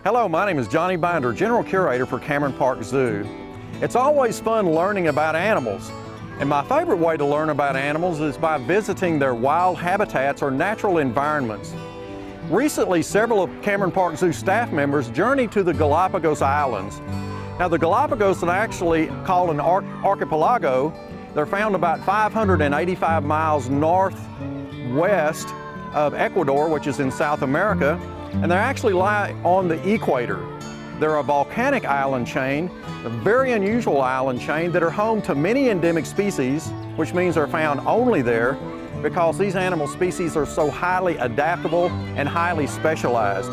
Hello, my name is Johnny Binder, General Curator for Cameron Park Zoo. It's always fun learning about animals, and my favorite way to learn about animals is by visiting their wild habitats or natural environments. Recently, several of Cameron Park Zoo staff members journeyed to the Galapagos Islands. Now, the Galapagos are actually called an archipelago. They're found about 585 miles northwest of Ecuador, which is in South America, and they actually lie on the equator. They're a volcanic island chain, a very unusual island chain that are home to many endemic species, which means they're found only there because these animal species are so highly adaptable and highly specialized.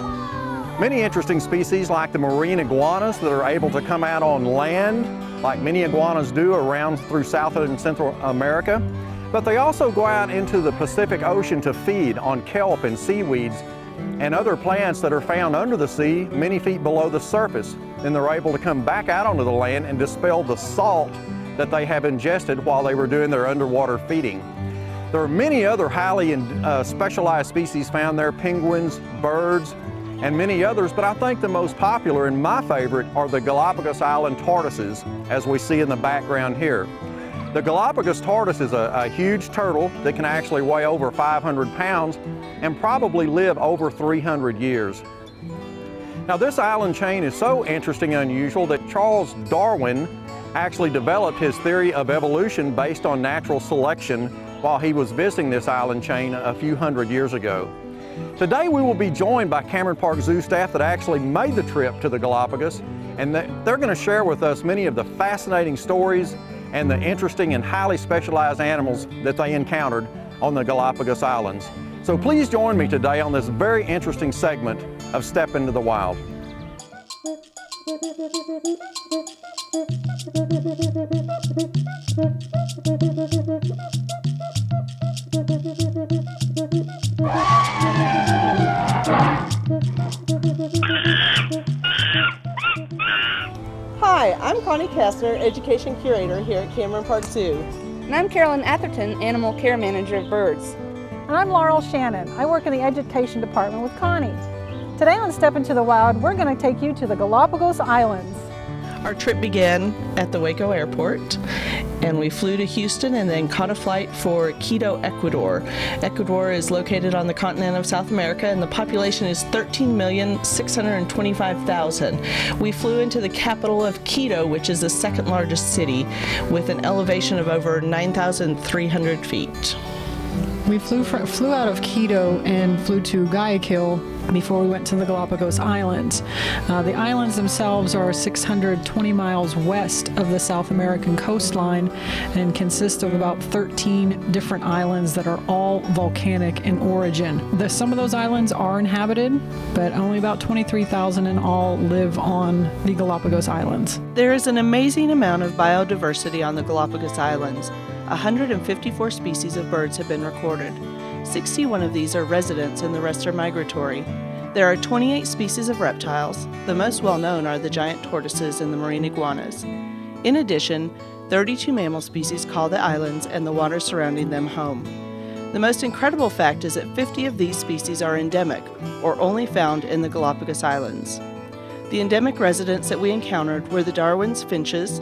Many interesting species like the marine iguanas that are able to come out on land, like many iguanas do around through South and Central America, but they also go out into the Pacific Ocean to feed on kelp and seaweeds and other plants that are found under the sea many feet below the surface. Then they're able to come back out onto the land and dispel the salt that they have ingested while they were doing their underwater feeding. There are many other highly specialized species found there, penguins, birds, and many others, but I think the most popular and my favorite are the Galapagos Island tortoises, as we see in the background here. The Galapagos tortoise is a huge turtle that can actually weigh over 500 pounds and probably live over 300 years. Now, this island chain is so interesting and unusual that Charles Darwin actually developed his theory of evolution based on natural selection while he was visiting this island chain a few hundred years ago. Today we will be joined by Cameron Park Zoo staff that actually made the trip to the Galapagos, and they're going to share with us many of the fascinating stories and the interesting and highly specialized animals that they encountered on the Galapagos Islands. So please join me today on this very interesting segment of Step into the Wild. Hi, I'm Connie Kastner, Education Curator here at Cameron Park Zoo. And I'm Carolyn Atherton, Animal Care Manager of Birds. And I'm Laurel Shannon. I work in the Education Department with Connie. Today on Step Into the Wild, we're going to take you to the Galapagos Islands. Our trip began at the Waco Airport, and we flew to Houston and then caught a flight for Quito, Ecuador. Ecuador is located on the continent of South America, and the population is 13,625,000. We flew into the capital of Quito, which is the second largest city, with an elevation of over 9,300 feet. We flew out of Quito and flew to Guayaquil before we went to the Galapagos Islands. The islands themselves are 620 miles west of the South American coastline and consist of about 13 different islands that are all volcanic in origin. Some of those islands are inhabited, but only about 23,000 in all live on the Galapagos Islands. There is an amazing amount of biodiversity on the Galapagos Islands. 154 species of birds have been recorded. 61 of these are residents and the rest are migratory. There are 28 species of reptiles. The most well-known are the giant tortoises and the marine iguanas. In addition, 32 mammal species call the islands and the water surrounding them home. The most incredible fact is that 50 of these species are endemic, or only found in the Galapagos Islands. The endemic residents that we encountered were the Darwin's finches,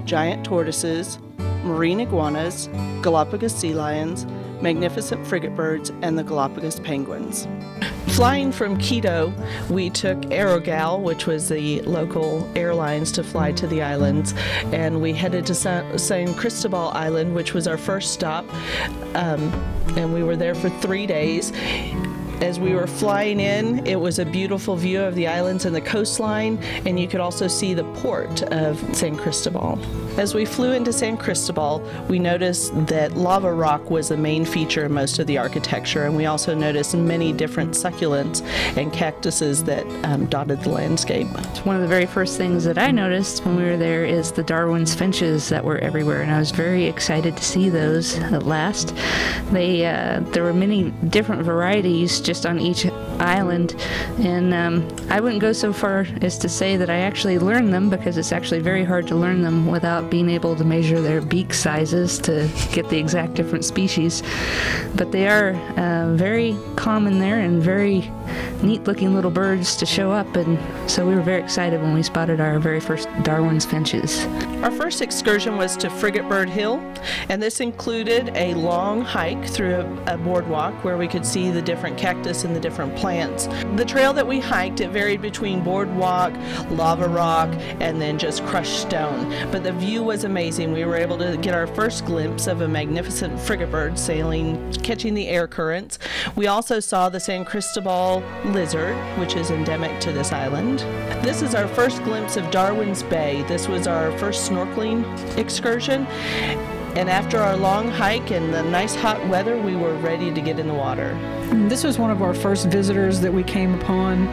giant tortoises, marine iguanas, Galapagos sea lions, magnificent frigate birds, and the Galapagos penguins. Flying from Quito, we took Aerogal, which was the local airlines to fly to the islands, and we headed to San Cristobal Island, which was our first stop, and we were there for 3 days. As we were flying in, it was a beautiful view of the islands and the coastline, and you could also see the port of San Cristobal. As we flew into San Cristobal, we noticed that lava rock was the main feature in most of the architecture, and we also noticed many different succulents and cactuses that dotted the landscape. One of the very first things that I noticed when we were there is the Darwin's finches that were everywhere, and I was very excited to see those at last. There were many different varieties just on each island, and I wouldn't go so far as to say that I actually learned them, because it's actually very hard to learn them without being able to measure their beak sizes to get the exact different species. But they are very common there and very neat looking little birds to show up, and so we were very excited when we spotted our very first Darwin's finches. Our first excursion was to Frigate Bird Hill, and this included a long hike through a boardwalk where we could see the different cactus and the different plants. The trail that we hiked, it varied between boardwalk, lava rock, and then just crushed stone. But the view was amazing. We were able to get our first glimpse of a magnificent frigate bird sailing, catching the air currents. We also saw the San Cristobal lizard, which is endemic to this island. This is our first glimpse of Darwin's Bay. This was our first snorkeling excursion. And after our long hike and the nice hot weather, we were ready to get in the water. This was one of our first visitors that we came upon.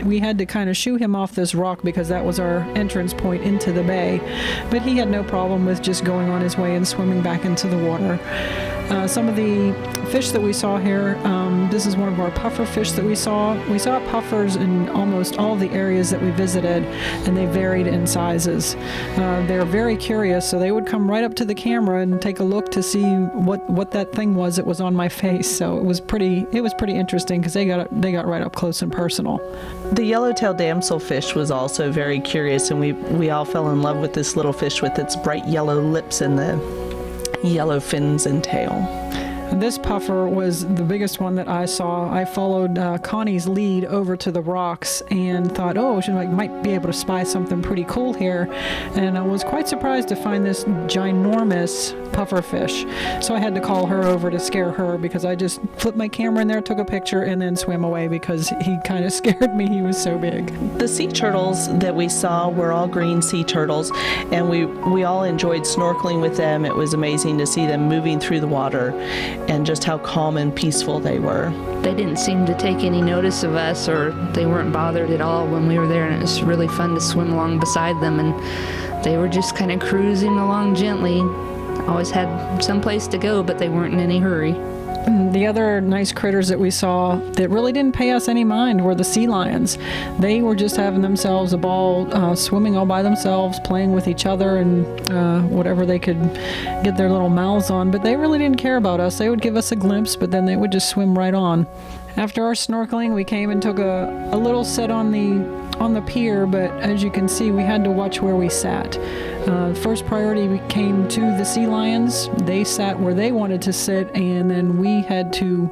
We had to kind of shoo him off this rock because that was our entrance point into the bay. But he had no problem with just going on his way and swimming back into the water. Some of the fish that we saw here, this is one of our puffer fish that we saw. We saw puffers in almost all the areas that we visited, and they varied in sizes. They're very curious, so they would come right up to the camera and take a look to see what that thing was that was on my face. So it was pretty interesting because they got right up close and personal. The yellow-tailed damselfish was also very curious, and we all fell in love with this little fish with its bright yellow lips and the yellow fins and tail. This puffer was the biggest one that I saw. I followed Connie's lead over to the rocks and thought, oh, she might be able to spy something pretty cool here. And I was quite surprised to find this ginormous puffer fish. So I had to call her over to scare her because I just flipped my camera in there, took a picture, and then swam away because he kind of scared me. He was so big. The sea turtles that we saw were all green sea turtles, and we all enjoyed snorkeling with them. It was amazing to see them moving through the water and just how calm and peaceful they were. They didn't seem to take any notice of us, or they weren't bothered at all when we were there, and it was really fun to swim along beside them, and they were just kind of cruising along gently. Always had some place to go, but they weren't in any hurry. The other nice critters that we saw that really didn't pay us any mind were the sea lions. They were just having themselves a ball, swimming all by themselves, playing with each other and whatever they could get their little mouths on, but they really didn't care about us. They would give us a glimpse, but then they would just swim right on. After our snorkeling, we came and took a little sit on the pier, but as you can see, we had to watch where we sat. First priority, we came to the sea lions. They sat where they wanted to sit, and then we had to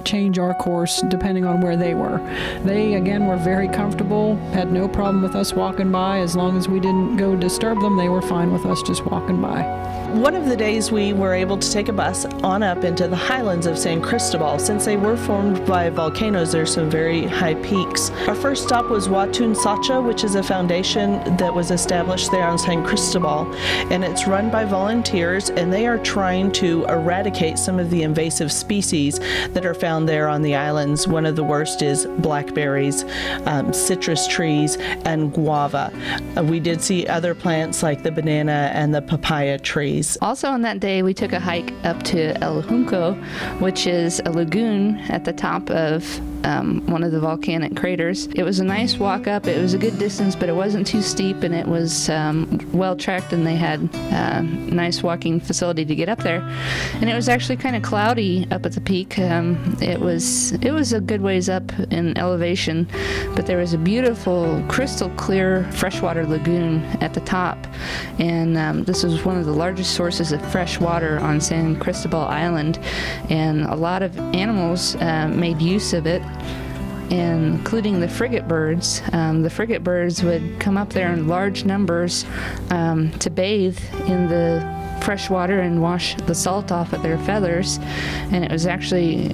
change our course depending on where they were. They, again, were very comfortable, had no problem with us walking by. As long as we didn't go disturb them, they were fine with us just walking by. One of the days we were able to take a bus on up into the highlands of San Cristobal. Since they were formed by volcanoes, there's some very high peaks. Our first stop was Watun Sacha, which is a foundation that was established there on San Cristobal, and it's run by volunteers, and they are trying to eradicate some of the invasive species that are found there on the islands. One of the worst is blackberries, citrus trees, and guava. We did see other plants like the banana and the papaya trees. Also on that day, we took a hike up to El Junco, which is a lagoon at the top of one of the volcanic craters. It was a nice walk up. It was a good distance, but it wasn't too steep, and it was well tracked, and they had a nice walking facility to get up there. And it was actually kind of cloudy up at the peak. It was a good ways up in elevation, but there was a beautiful crystal clear freshwater lagoon at the top, and this was one of the largest sources of fresh water on San Cristobal Island, and a lot of animals made use of it, including the frigate birds. The frigate birds would come up there in large numbers to bathe in the fresh water and wash the salt off of their feathers, and it was actually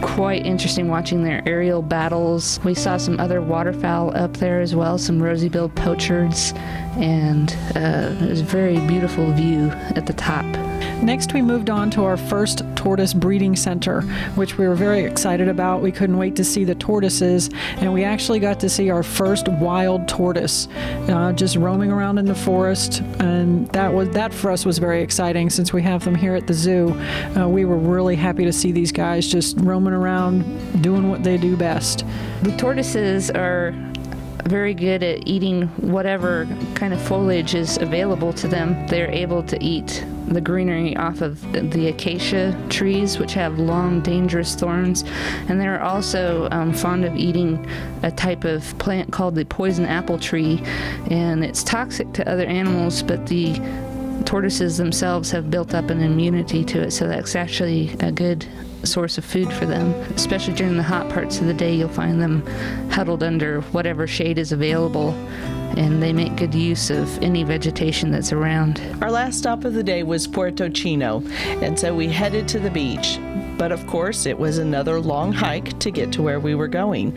quite interesting watching their aerial battles. We saw some other waterfowl up there as well, some rosy-billed poachards, and it was a very beautiful view at the top. Next, we moved on to our first tortoise breeding center, which we were very excited about. We couldn't wait to see the tortoises, and we actually got to see our first wild tortoise just roaming around in the forest, and that for us was very exciting since we have them here at the zoo. We were really happy to see these guys just roaming around doing what they do best. The tortoises are very good at eating whatever kind of foliage is available to them. They're able to eat the greenery off of the acacia trees, which have long, dangerous thorns, and they're also fond of eating a type of plant called the poison apple tree, and it's toxic to other animals, but the tortoises themselves have built up an immunity to it, so that's actually a good source of food for them. Especially during the hot parts of the day, you'll find them huddled under whatever shade is available, and they make good use of any vegetation that's around. Our last stop of the day was Porto Chino, and so we headed to the beach. But of course, it was another long hike to get to where we were going.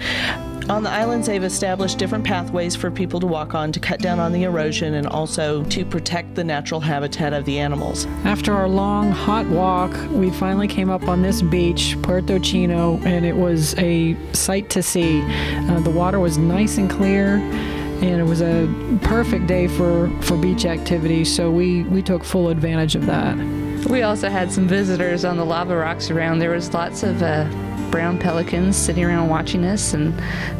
On the islands, they've established different pathways for people to walk on to cut down on the erosion and also to protect the natural habitat of the animals. After our long, hot walk, we finally came up on this beach, Porto Chino, and it was a sight to see. The water was nice and clear, and it was a perfect day for beach activities, so we took full advantage of that. We also had some visitors on the lava rocks around. There was lots of brown pelicans sitting around watching us, and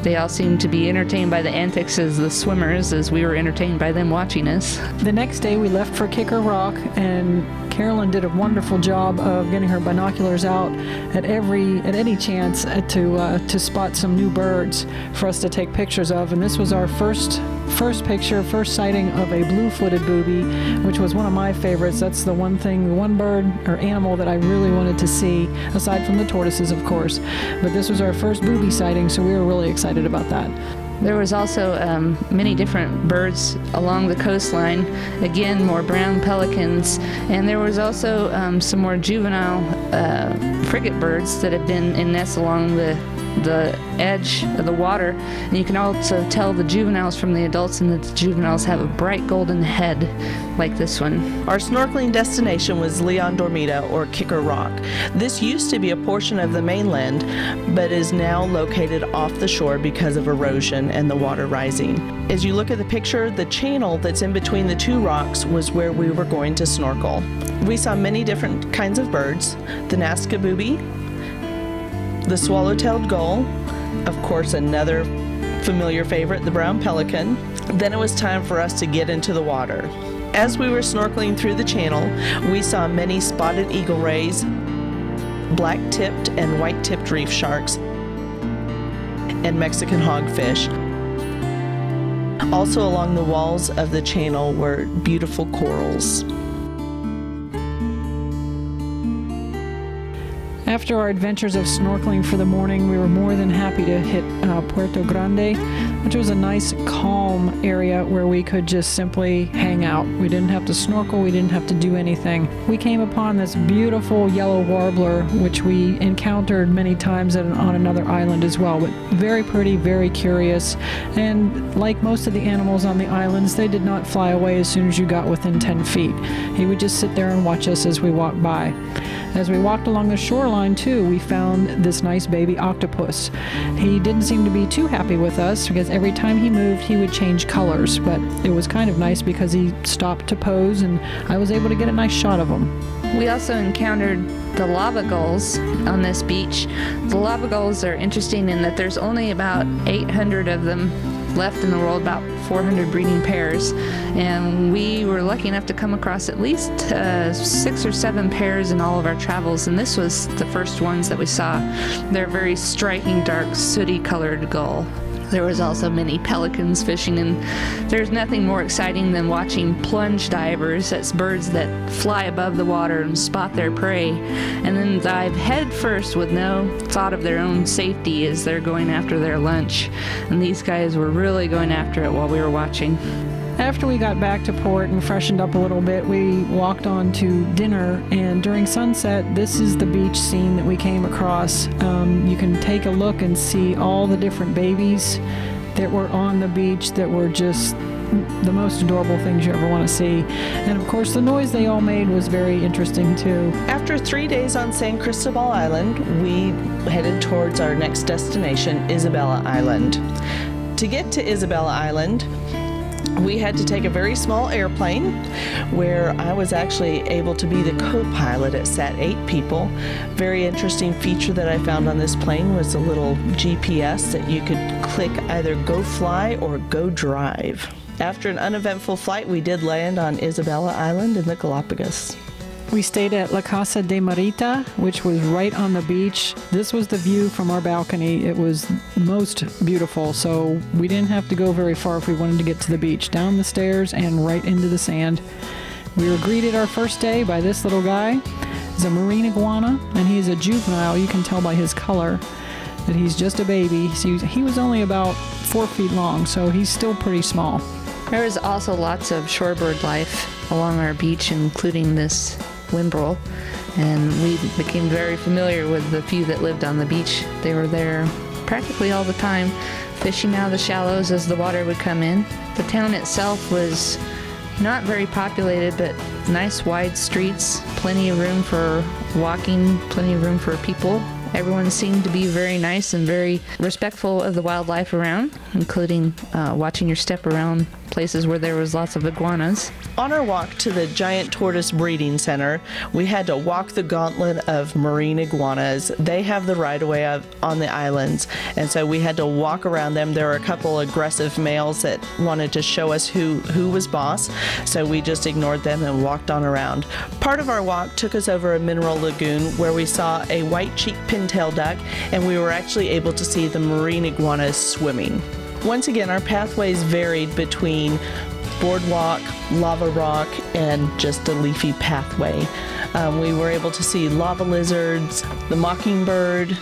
they all seemed to be entertained by the antics of the swimmers as we were entertained by them watching us. The next day we left for Kicker Rock, and Carolyn did a wonderful job of getting her binoculars out at any chance to spot some new birds for us to take pictures of, and this was our first sighting of a blue-footed booby, which was one of my favorites. That's the one bird or animal that I really wanted to see, aside from the tortoises, of course. But this was our first booby sighting, so we were really excited about that. There was also many different birds along the coastline, again more brown pelicans, and there was also some more juvenile frigate birds that had been in nests along the edge of the water, and you can also tell the juveniles from the adults, and that the juveniles have a bright golden head like this one. Our snorkeling destination was Leon Dormita, or Kicker Rock. This used to be a portion of the mainland, but is now located off the shore because of erosion and the water rising. As you look at the picture, the channel that's in between the two rocks was where we were going to snorkel. We saw many different kinds of birds: the Nazca booby, the swallow-tailed gull, of course another familiar favorite, the brown pelican. Then it was time for us to get into the water. As we were snorkeling through the channel, we saw many spotted eagle rays, black-tipped and white-tipped reef sharks, and Mexican hogfish. Also along the walls of the channel were beautiful corals. After our adventures of snorkeling for the morning, we were more than happy to hit Puerto Grande, which was a nice, calm area where we could just simply hang out. We didn't have to snorkel, we didn't have to do anything. We came upon this beautiful yellow warbler, which we encountered many times on another island as well, but very pretty, very curious, and like most of the animals on the islands, they did not fly away as soon as you got within 10 feet. He would just sit there and watch us as we walked by. As we walked along the shoreline too, we found this nice baby octopus. He didn't seem to be too happy with us because every time he moved he would change colors, but it was kind of nice because he stopped to pose and I was able to get a nice shot of him. We also encountered the lava gulls on this beach. The lava gulls are interesting in that there's only about 800 of them left in the world, about 400 breeding pairs, and we were lucky enough to come across at least 6 or 7 pairs in all of our travels, and this was the first ones that we saw. They're a very striking, dark, sooty colored gull. There was also many pelicans fishing, and there's nothing more exciting than watching plunge divers, that's birds that fly above the water and spot their prey, and then dive head first with no thought of their own safety as they're going after their lunch. And these guys were really going after it while we were watching. After we got back to port and freshened up a little bit, we walked on to dinner, and during sunset, this is the beach scene that we came across. You can take a look and see all the different babies that were on the beach that were just the most adorable things you ever want to see. And of course, the noise they all made was very interesting too. After 3 days on San Cristobal Island, we headed towards our next destination, Isabella Island. To get to Isabella Island, we had to take a very small airplane where I was actually able to be the co-pilot. It sat 8 people. Very interesting feature that I found on this plane was a little GPS that you could click either go fly or go drive. After an uneventful flight, we did land on Isabella Island in the Galapagos. We stayed at La Casa de Marita, which was right on the beach. This was the view from our balcony. It was most beautiful, so we didn't have to go very far if we wanted to get to the beach. Down the stairs and right into the sand. We were greeted our first day by this little guy. He's a marine iguana, and he's a juvenile. You can tell by his color that he's just a baby. He was only about 4 feet long, so he's still pretty small. There was also lots of shorebird life along our beach, including this whimbrel, and we became very familiar with the few that lived on the beach. They were there practically all the time, fishing out of the shallows as the water would come in. The town itself was not very populated, but nice wide streets, plenty of room for walking, plenty of room for people. Everyone seemed to be very nice and very respectful of the wildlife around, including watching your step around places where there was lots of iguanas. On our walk to the giant tortoise breeding center, we had to walk the gauntlet of marine iguanas. They have the right-of-way on the islands, and so we had to walk around them. There were a couple aggressive males that wanted to show us who was boss, so we just ignored them and walked on around. Part of our walk took us over a mineral lagoon where we saw a white-cheeked pintail duck, and we were actually able to see the marine iguanas swimming. Once again, our pathways varied between boardwalk, lava rock, and just a leafy pathway. We were able to see lava lizards, the mockingbird,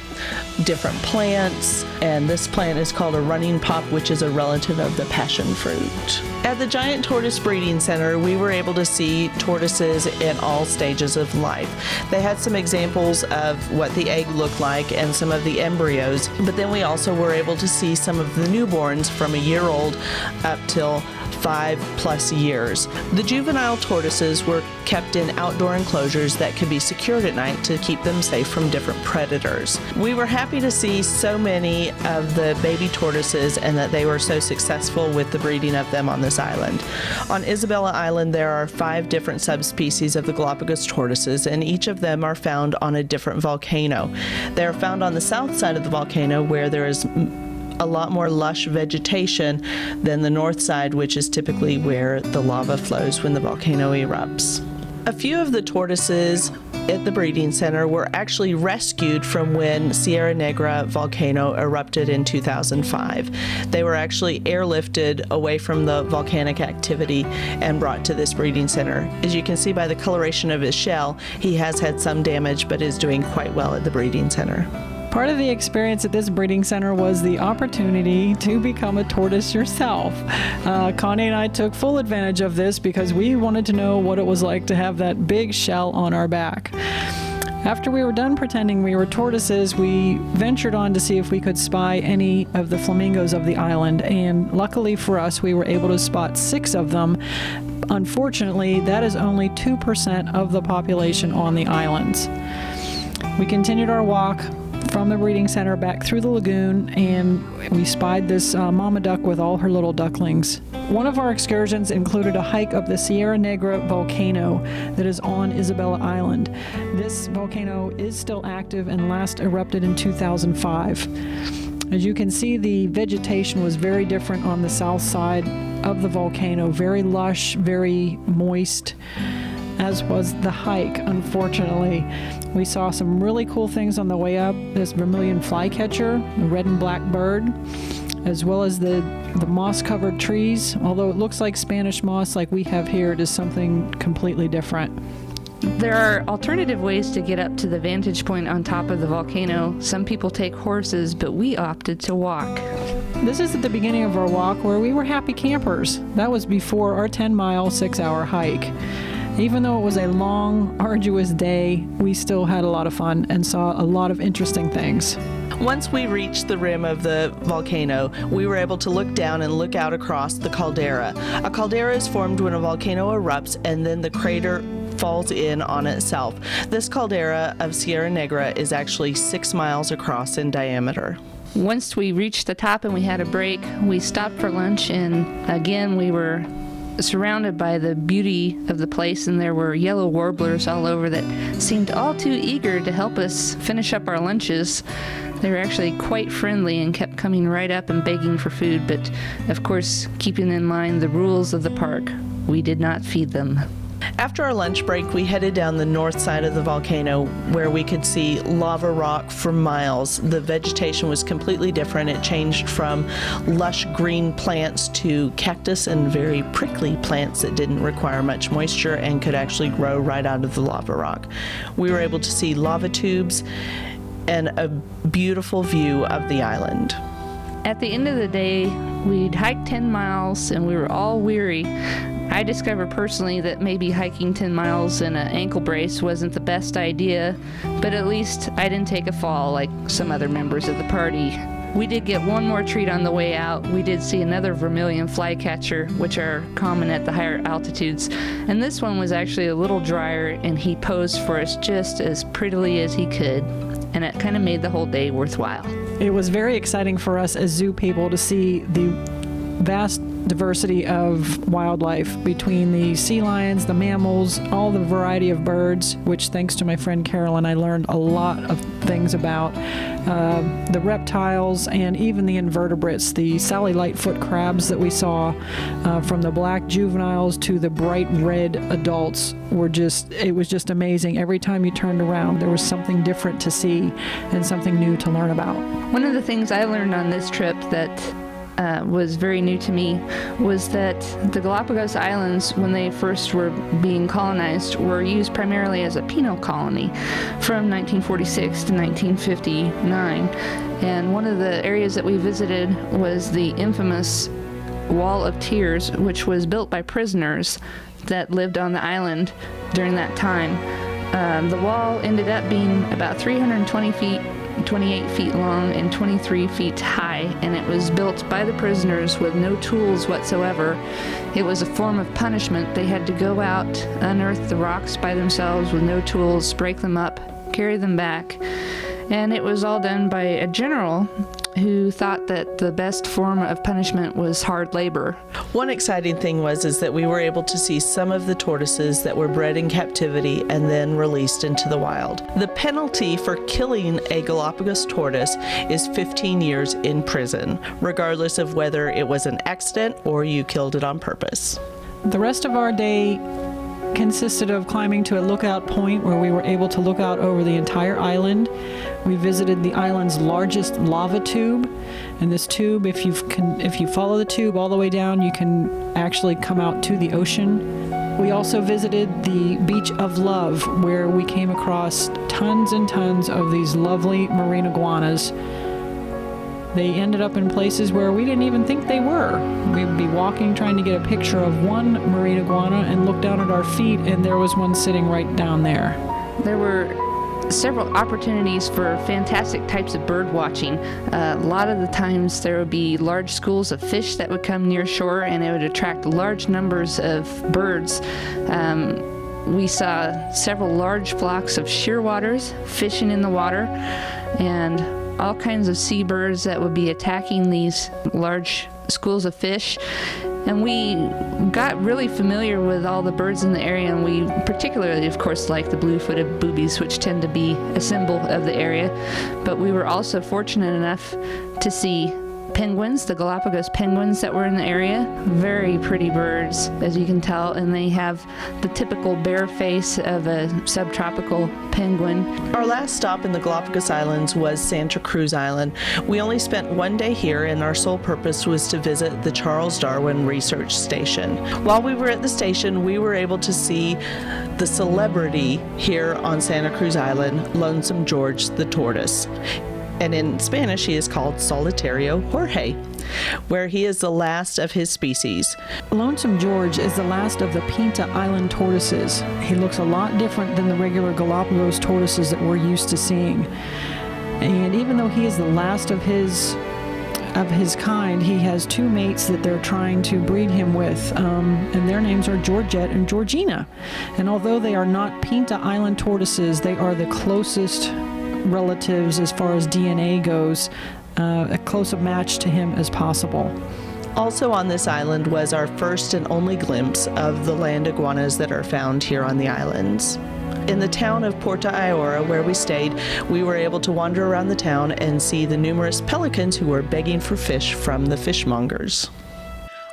different plants, and this plant is called a running pop, which is a relative of the passion fruit. At the Giant Tortoise Breeding Center, we were able to see tortoises in all stages of life. They had some examples of what the egg looked like and some of the embryos, but then we also were able to see some of the newborns from a year old up till 5+ years. The juvenile tortoises were kept in outdoor enclosures that could be secured at night to keep them safe from different predators. We were happy to see so many of the baby tortoises and that they were so successful with the breeding of them on this island. On Isabella Island, there are 5 different subspecies of the Galapagos tortoises, and each of them are found on a different volcano. They are found on the south side of the volcano, where there is a lot more lush vegetation than the north side, which is typically where the lava flows when the volcano erupts. A few of the tortoises at the breeding center were actually rescued from when Sierra Negra volcano erupted in 2005. They were actually airlifted away from the volcanic activity and brought to this breeding center. As you can see by the coloration of his shell, he has had some damage but is doing quite well at the breeding center. Part of the experience at this breeding center was the opportunity to become a tortoise yourself. Connie and I took full advantage of this because we wanted to know what it was like to have that big shell on our back. After we were done pretending we were tortoises, we ventured on to see if we could spy any of the flamingos of the island, and luckily for us, we were able to spot 6 of them. Unfortunately, that is only 2% of the population on the islands. We continued our walk from the breeding center back through the lagoon, and we spied this mama duck with all her little ducklings. One of our excursions included a hike up the Sierra Negra volcano that is on Isabella Island. This volcano is still active and last erupted in 2005. As you can see, the vegetation was very different on the south side of the volcano, very lush, very moist, as was the hike, unfortunately. We saw some really cool things on the way up. This vermilion flycatcher, the red and black bird, as well as the moss-covered trees. Although it looks like Spanish moss like we have here, it is something completely different. There are alternative ways to get up to the vantage point on top of the volcano. Some people take horses, but we opted to walk. This is at the beginning of our walk where we were happy campers. That was before our 10-mile, 6-hour hike. Even though it was a long, arduous day, we still had a lot of fun and saw a lot of interesting things. Once we reached the rim of the volcano, we were able to look down and look out across the caldera. A caldera is formed when a volcano erupts and then the crater falls in on itself. This caldera of Sierra Negra is actually 6 miles across in diameter. Once we reached the top and we had a break, we stopped for lunch, and again we were surrounded by the beauty of the place, and there were yellow warblers all over that seemed all too eager to help us finish up our lunches. They were actually quite friendly and kept coming right up and begging for food, but of course, keeping in mind the rules of the park, we did not feed them. After our lunch break, we headed down the north side of the volcano where we could see lava rock for miles. The vegetation was completely different. It changed from lush green plants to cactus and very prickly plants that didn't require much moisture and could actually grow right out of the lava rock. We were able to see lava tubes and a beautiful view of the island. At the end of the day, we'd hiked 10 miles and we were all weary. I discovered personally that maybe hiking 10 miles in an ankle brace wasn't the best idea, but at least I didn't take a fall like some other members of the party. We did get one more treat on the way out. We did see another vermilion flycatcher, which are common at the higher altitudes, and this one was actually a little drier, and he posed for us just as prettily as he could, and it kind of made the whole day worthwhile. It was very exciting for us as zoo people to see the vast diversity of wildlife between the sea lions, the mammals, all the variety of birds, which thanks to my friend Carolyn, I learned a lot of things about. The reptiles and even the invertebrates, the Sally Lightfoot crabs that we saw, from the black juveniles to the bright red adults, it was just amazing. Every time you turned around, there was something different to see and something new to learn about. One of the things I learned on this trip that was very new to me was that the Galapagos Islands, when they first were being colonized, were used primarily as a penal colony from 1946 to 1959. And one of the areas that we visited was the infamous Wall of Tears, which was built by prisoners that lived on the island during that time. The wall ended up being about 320 feet 28 feet long and 23 feet high, and it was built by the prisoners with no tools whatsoever. It was a form of punishment. They had to go out, unearth the rocks by themselves with no tools, break them up, carry them back, and it was all done by a general who thought that the best form of punishment was hard labor. One exciting thing is that we were able to see some of the tortoises that were bred in captivity and then released into the wild. The penalty for killing a Galapagos tortoise is 15 years in prison, regardless of whether it was an accident or you killed it on purpose. The rest of our day consisted of climbing to a lookout point where we were able to look out over the entire island. We visited the island's largest lava tube, and this tube, if you follow the tube all the way down, you can actually come out to the ocean. We also visited the Beach of Love, where we came across tons and tons of these lovely marine iguanas. They ended up in places where we didn't even think they were. We'd be walking trying to get a picture of one marine iguana and look down at our feet, and there was one sitting right down there. There were several opportunities for fantastic types of bird watching. A lot of the times there would be large schools of fish that would come near shore, and it would attract large numbers of birds. We saw several large flocks of shearwaters fishing in the water, and all kinds of seabirds that would be attacking these large schools of fish. And we got really familiar with all the birds in the area, and we particularly, of course, like the blue-footed boobies, which tend to be a symbol of the area. But we were also fortunate enough to see penguins, the Galapagos penguins that were in the area. Very pretty birds, as you can tell, and they have the typical bare face of a subtropical penguin. Our last stop in the Galapagos Islands was Santa Cruz Island. We only spent one day here, and our sole purpose was to visit the Charles Darwin Research Station. While we were at the station, we were able to see the celebrity here on Santa Cruz Island, Lonesome George the tortoise. And in Spanish, he is called Solitario Jorge. where he is the last of his species. Lonesome George is the last of the Pinta Island tortoises. He looks a lot different than the regular Galapagos tortoises that we're used to seeing. And even though he is the last of his kind, he has two mates that they're trying to breed him with, and their names are Georgette and Georgina. And although they are not Pinta Island tortoises, they are the closest relatives as far as DNA goes, a close a match to him as possible. Also on this island was our first and only glimpse of the land iguanas that are found here on the islands. In the town of Porto Chino, where we stayed, we were able to wander around the town and see the numerous pelicans who were begging for fish from the fishmongers.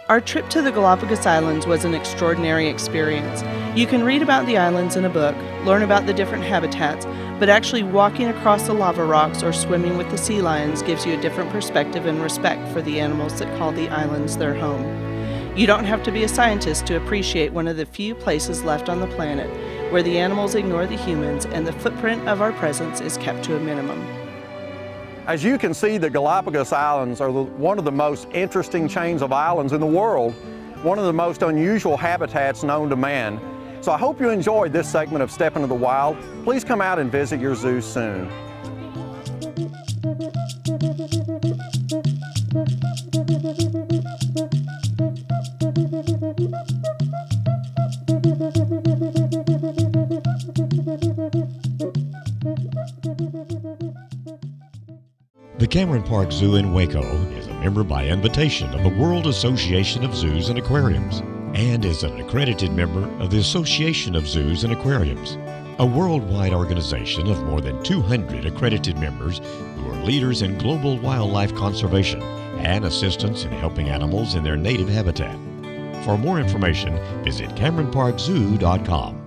Our trip to the Galapagos Islands was an extraordinary experience. You can read about the islands in a book, learn about the different habitats, but actually walking across the lava rocks or swimming with the sea lions gives you a different perspective and respect for the animals that call the islands their home. You don't have to be a scientist to appreciate one of the few places left on the planet where the animals ignore the humans and the footprint of our presence is kept to a minimum. As you can see, the Galapagos Islands are one of the most interesting chains of islands in the world, one of the most unusual habitats known to man. So I hope you enjoyed this segment of Step Into the Wild. Please come out and visit your zoo soon. The Cameron Park Zoo in Waco is a member by invitation of the World Association of Zoos and Aquariums and is an accredited member of the Association of Zoos and Aquariums, a worldwide organization of more than 200 accredited members who are leaders in global wildlife conservation and assistance in helping animals in their native habitat. For more information, visit CameronParkZoo.com.